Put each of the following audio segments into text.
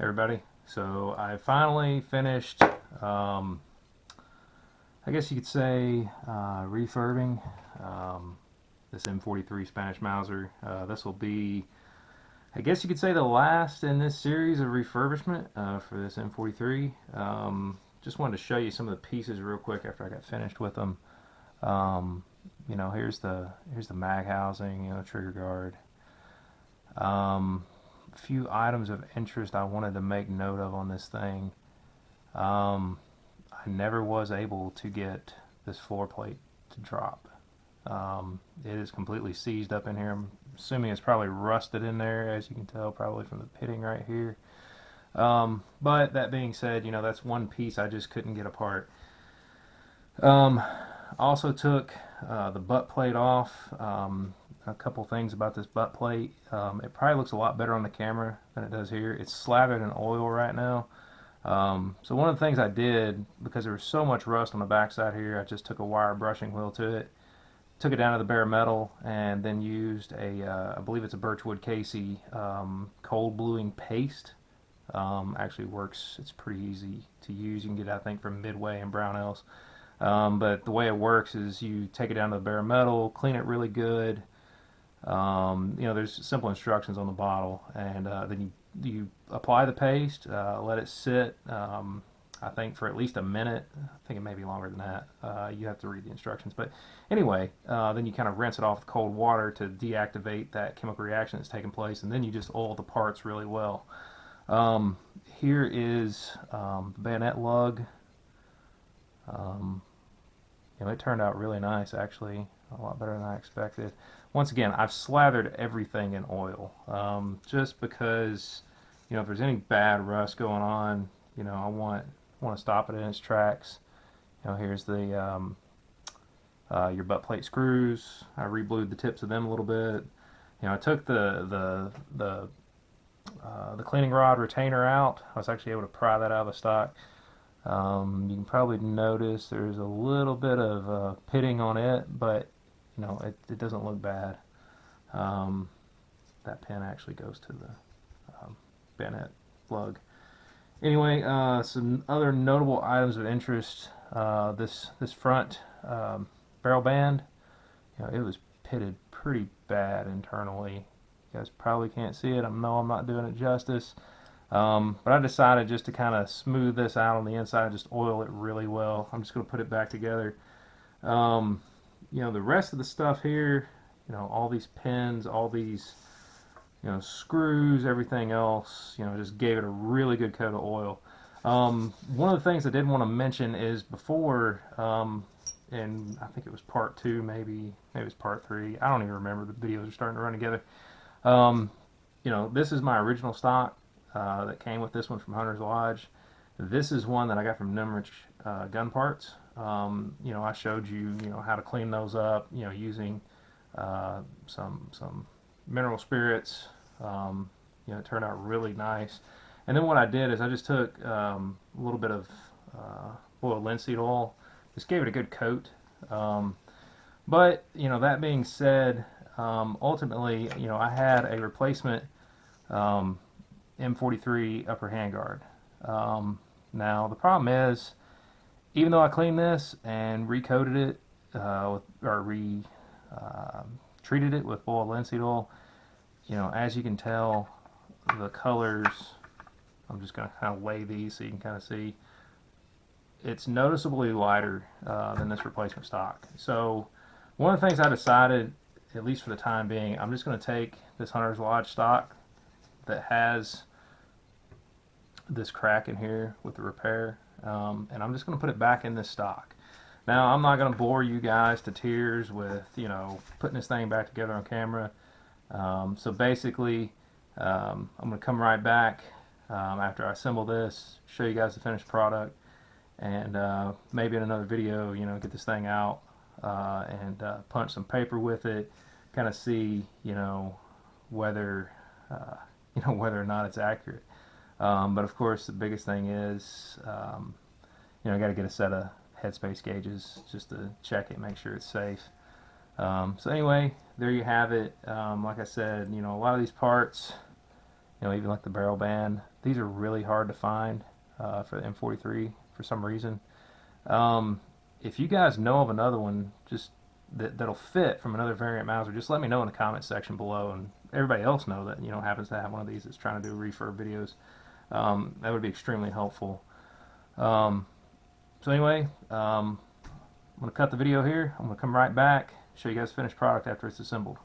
Everybody. So I finally finished, I guess you could say, refurbing this M43 Spanish Mauser. This will be, I guess you could say, the last in this series of refurbishment for this M43. Just wanted to show you some of the pieces real quick after I got finished with them. Here's the mag housing, trigger guard. A few items of interest I wanted to make note of on this thing. I never was able to get this floor plate to drop. It is completely seized up in here. I'm assuming it's probably rusted in there, as you can tell probably from the pitting right here. But that being said, that's one piece I just couldn't get apart. Also took the butt plate off. A couple things about this butt plate. It probably looks a lot better on the camera than it does here. It's slathered in oil right now. So one of the things I did, because there was so much rust on the backside here, I just took a wire brushing wheel to it, took it down to the bare metal, and then used I believe it's a Birchwood Casey cold bluing paste. Actually works. It's pretty easy to use. You can get it, I think, from Midway and Brownells. But the way it works is you take it down to the bare metal, clean it really good. There's simple instructions on the bottle, and then you apply the paste, let it sit. I think for at least a minute. I think it may be longer than that. You have to read the instructions, but anyway, then you kind of rinse it off with cold water to deactivate that chemical reaction that's taking place, and then you just oil the parts really well. Here is the bayonet lug. It turned out really nice, actually, a lot better than I expected. Once again, I've slathered everything in oil, just because, if there's any bad rust going on, I want to stop it in its tracks. Here's the your butt plate screws. I reblued the tips of them a little bit. I took the cleaning rod retainer out. I was actually able to pry that out of the stock. You can probably notice there's a little bit of pitting on it, but it doesn't look bad. That pin actually goes to the bayonet plug. Anyway, some other notable items of interest. This front barrel band, it was pitted pretty bad internally. You guys probably can't see it. I know I'm not doing it justice. But I decided just to kind of smooth this out on the inside, just oil it really well. I'm just going to put it back together. The rest of the stuff here, all these pins, all these, screws, everything else, just gave it a really good coat of oil. One of the things I did want to mention is before, and I think it was part 2, maybe it was part 3. I don't even remember. The videos are starting to run together. This is my original stock. That came with this one from Hunter's Lodge. This is one that I got from Numrich Gun Parts. I showed you, how to clean those up, using some mineral spirits. It turned out really nice. And then what I did is I just took a little bit of boiled linseed oil, just gave it a good coat. But that being said, ultimately, I had a replacement M43 upper handguard. Now the problem is, even though I cleaned this and recoated it, treated it with boiled linseed oil, as you can tell, the colors. I'm just going to kind of lay these so you can kind of see. It's noticeably lighter than this replacement stock. So one of the things I decided, at least for the time being, I'm just going to take this Hunter's Lodge stock that has this crack in here with the repair, and I'm just going to put it back in this stock. Now, I'm not going to bore you guys to tears with putting this thing back together on camera. So basically, I'm going to come right back after I assemble this, show you guys the finished product, and maybe in another video, get this thing out and punch some paper with it, kind of see whether whether or not it's accurate. But of course, the biggest thing is, I got to get a set of headspace gauges just to check it, make sure it's safe. So anyway, there you have it. Like I said, a lot of these parts, even like the barrel band. These are really hard to find for the M43 for some reason. Um, if you guys know of another one, just that'll fit from another variant Mauser, just let me know in the comment section below, and everybody else know that happens to have one of these that's trying to do refurb videos. That would be extremely helpful. Um, so anyway, I'm going to cut the video here. I'm going to come right back, show you guys the finished product after it's assembled.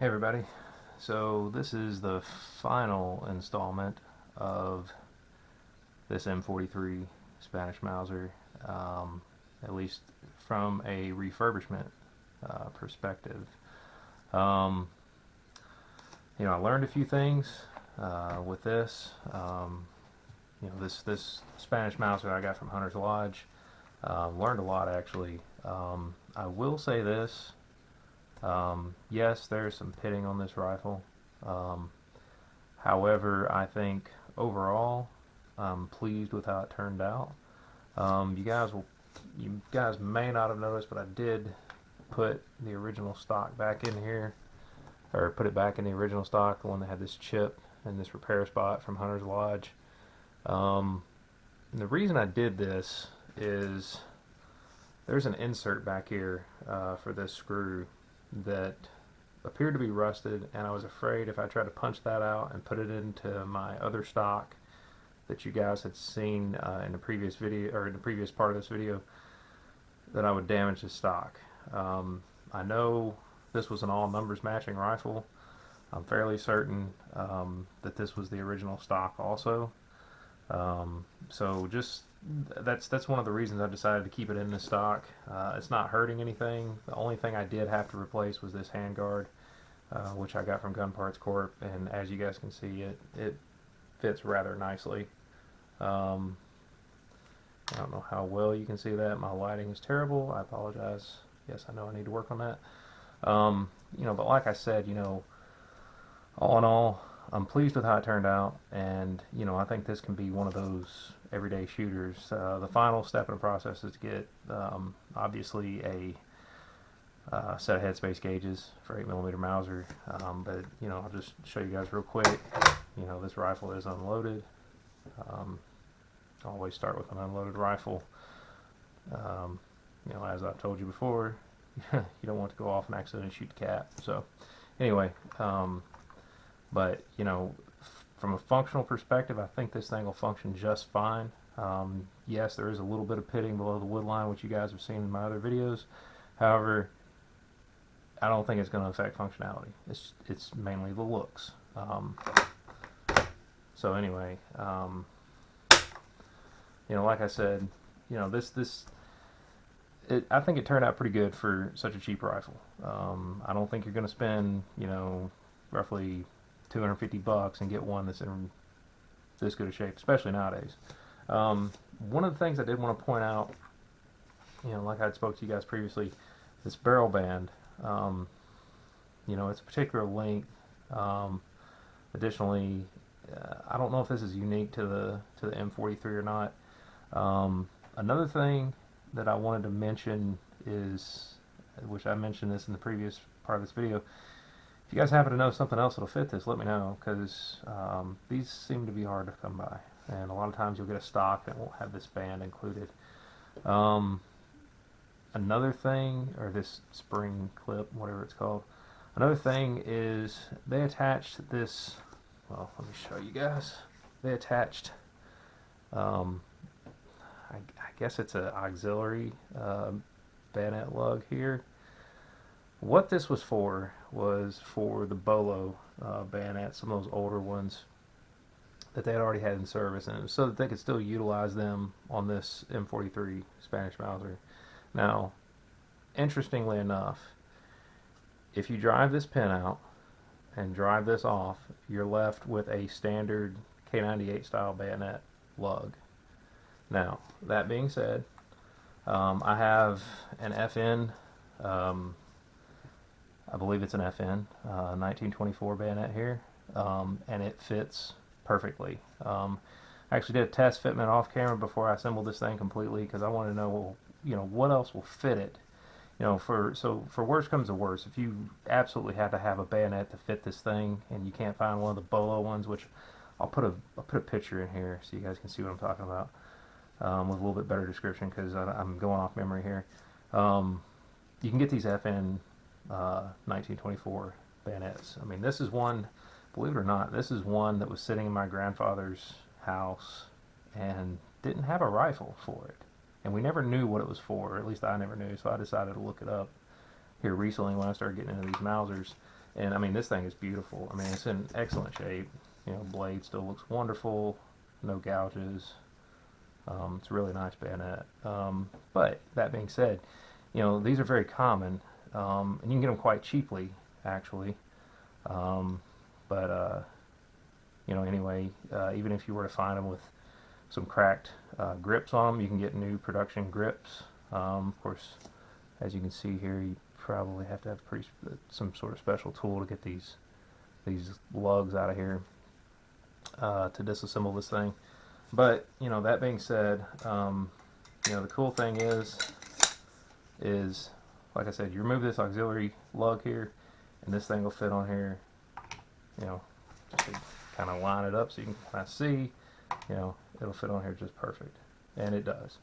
Hey everybody, so this is the final installment of this M43 Spanish Mauser, at least from a refurbishment perspective. Um, I learned a few things with this. This Spanish Mauser I got from Hunter's Lodge. Learned a lot actually. I will say this. Yes, there's some pitting on this rifle. However, I think overall, I'm pleased with how it turned out. You guys may not have noticed, but I did put the original stock back in here, or put it back in the original stock, the one that had this chip and this repair spot from Hunter's Lodge. And the reason I did this is there's an insert back here for this screw that appeared to be rusted, and I was afraid if I tried to punch that out and put it into my other stock that you guys had seen in the previous video, or in the previous part of this video, that I would damage the stock. I know this was an all numbers matching rifle. I'm fairly certain that this was the original stock also. So just that's one of the reasons I decided to keep it in the stock. It's not hurting anything. The only thing I did have to replace was this handguard, which I got from Gun Parts Corp, and as you guys can see, it fits rather nicely. I don't know how well you can see that. My lighting is terrible. I apologize. Yes, I know I need to work on that. But like I said, all in all, I'm pleased with how it turned out, and I think this can be one of those everyday shooters. The final step in the process is to get obviously a set of headspace gauges for 8mm Mauser, but I'll just show you guys real quick. This rifle is unloaded. Always start with an unloaded rifle. As I've told you before, you don't want to go off and accidentally shoot the cap. So anyway, but from a functional perspective, I think this thing will function just fine. Yes, there is a little bit of pitting below the wood line, which you guys have seen in my other videos. However, I don't think it's going to affect functionality. It's mainly the looks. So anyway, like I said, I think it turned out pretty good for such a cheap rifle. I don't think you're going to spend, roughly $250 and get one that's in this good a shape, especially nowadays. One of the things I did want to point out, like I spoke to you guys previously, this barrel band, it's a particular length. Additionally, I don't know if this is unique to the M43 or not. Another thing that I wanted to mention is, which I mentioned this in the previous part of this video, if you guys happen to know something else that'll fit this, let me know, because these seem to be hard to come by, and a lot of times you'll get a stock that won't have this band included. Another thing, or this spring clip, whatever it's called, another thing is they attached this, well, let me show you guys. They attached, I guess it's an auxiliary bayonet lug here. What this was for the Bolo bayonets, some of those older ones that they had already had in service, and so that they could still utilize them on this M43 Spanish Mauser. Now, interestingly enough, if you drive this pin out and drive this off, you're left with a standard K98 style bayonet lug. Now, that being said, I have an FN, I believe it's an FN, 1924 bayonet here, and it fits perfectly. I actually did a test fitment off camera before I assembled this thing completely, because I wanted to know, well, what else will fit it. So for worst comes to worst, if you absolutely have to have a bayonet to fit this thing, and you can't find one of the Bolo ones, which I'll put a picture in here so you guys can see what I'm talking about, with a little bit better description, because I'm going off memory here. You can get these FN 1924 bayonets. I mean, this is one, believe it or not, this is one that was sitting in my grandfather's house and didn't have a rifle for it. And we never knew what it was for, or at least I never knew, so I decided to look it up here recently when I started getting into these Mausers. And I mean, this thing is beautiful. I mean, it's in excellent shape. Blade still looks wonderful, no gouges. It's a really nice bayonet. But that being said, these are very common, and you can get them quite cheaply, actually. Anyway, even if you were to find them with some cracked grips on them, you can get new production grips. Of course, as you can see here, you probably have to have some sort of special tool to get these lugs out of here to disassemble this thing. But that being said, the cool thing is like I said, you remove this auxiliary lug here, and this thing will fit on here. Just to kind of line it up so you can kind of see. It'll fit on here just perfect, and it does.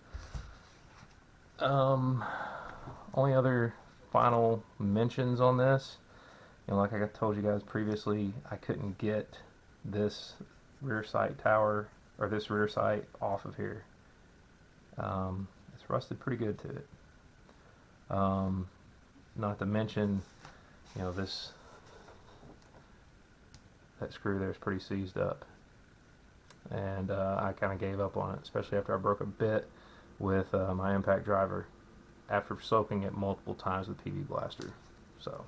Only other final mentions on this, like I told you guys previously, I couldn't get this rear sight tower, or this rear sight, off of here. It's rusted pretty good to it. Not to mention, that screw there is pretty seized up, and I kind of gave up on it, especially after I broke a bit with my impact driver after soaking it multiple times with PB Blaster. So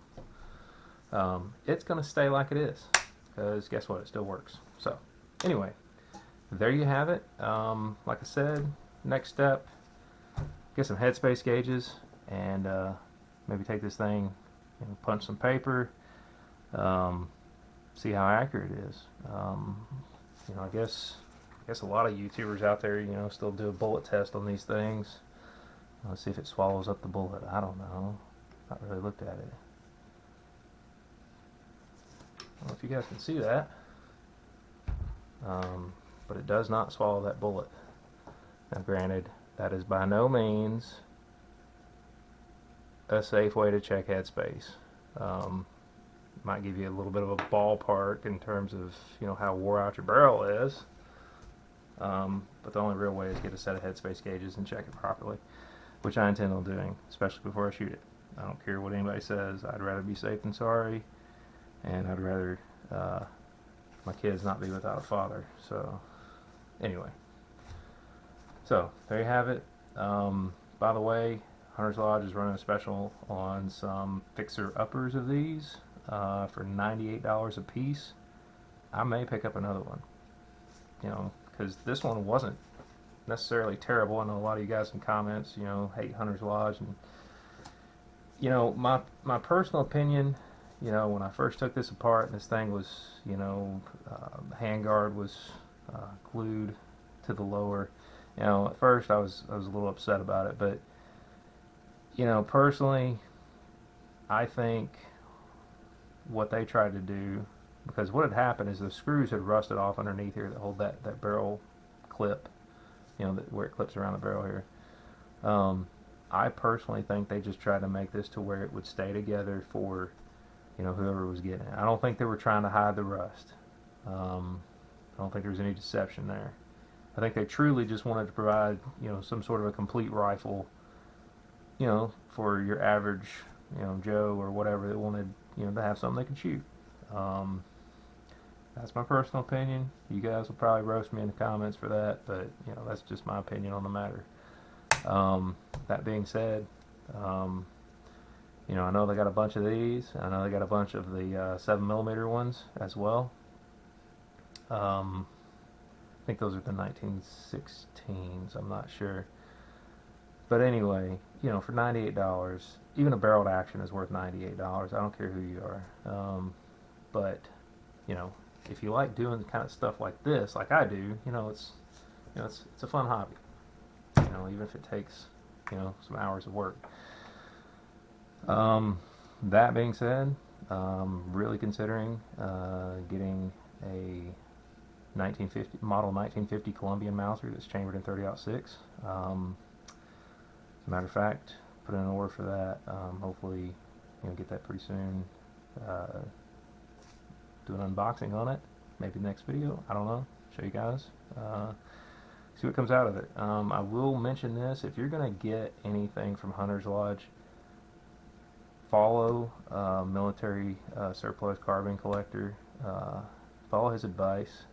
it's going to stay like it is, because guess what, it still works. So anyway, there you have it. Like I said, next step, get some headspace gauges, and maybe take this thing and punch some paper, see how accurate it is. I guess a lot of YouTubers out there, still do a bullet test on these things. Let's see if it swallows up the bullet. I don't know. Not really looked at it. I don't know if you guys can see that, but it does not swallow that bullet. Now, granted, that is by no means a safe way to check headspace. Might give you a little bit of a ballpark in terms of how wore out your barrel is, but the only real way is to get a set of headspace gauges and check it properly, which I intend on doing, especially before I shoot it. I don't care what anybody says. I'd rather be safe than sorry, and I'd rather my kids not be without a father. So anyway, so there you have it. By the way, Hunter's Lodge is running a special on some fixer uppers of these for $98 a piece. I may pick up another one, you know, because this one wasn't necessarily terrible. I know a lot of you guys in comments, you know, hate Hunter's Lodge, and you know, my personal opinion, you know, when I first took this apart and this thing was, you know, the handguard was glued to the lower, you know, at first I was a little upset about it, but you know, personally, I think what they tried to do, because what had happened is the screws had rusted off underneath here that hold that barrel clip, you know, where it clips around the barrel here. I personally think they just tried to make this to where it would stay together for, you know, whoever was getting it. I don't think they were trying to hide the rust. I don't think there was any deception there. I think they truly just wanted to provide, you know, some sort of a complete rifle, you know, for your average, you know, Joe or whatever that wanted, you know, to have something they could shoot. That's my personal opinion. You guys will probably roast me in the comments for that, but you know, that's just my opinion on the matter. That being said, you know, I know they got a bunch of these. I know they got a bunch of the 7mm ones as well. I think those are the 1916s. I'm not sure. But anyway, you know, for $98, even a barreled action is worth $98. I don't care who you are. But you know, if you like doing the kind of stuff like this, like I do, you know, it's a fun hobby. You know, even if it takes, you know, some hours of work. That being said, really considering getting a 1950 model 1950 Columbian Mauser that's chambered in 30-06. As a matter of fact, put in an order for that. Hopefully, you know, get that pretty soon. Do an unboxing on it, maybe the next video. I don't know. Show you guys. See what comes out of it. I will mention this: if you're gonna get anything from Hunter's Lodge, follow military surplus carbine collector. Follow his advice.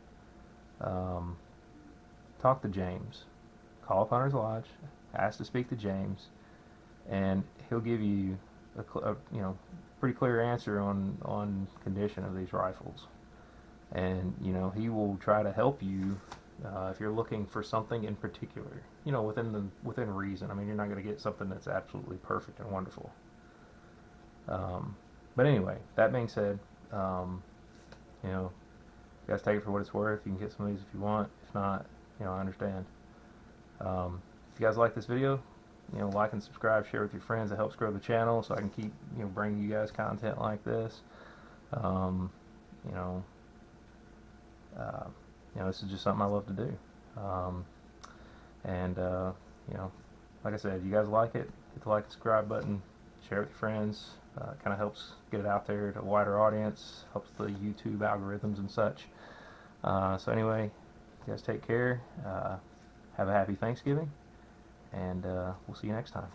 Talk to James. Call up Hunter's Lodge. Ask to speak to James, and he'll give you a you know, pretty clear answer on condition of these rifles. And you know, he will try to help you if you're looking for something in particular. You know, within reason. I mean, you're not going to get something that's absolutely perfect and wonderful. But anyway, that being said, you know, you guys take it for what it's worth. You can get some of these if you want. If not, you know, I understand. If you guys like this video, you know, like and subscribe, share with your friends. It helps grow the channel so I can keep, you know, bringing you guys content like this. You know, this is just something I love to do. You know, like I said, you guys like it, hit the like and subscribe button, share it with your friends. Kind of helps get it out there to a wider audience, helps the YouTube algorithms and such. So anyway, you guys take care. Have a happy Thanksgiving, and we'll see you next time.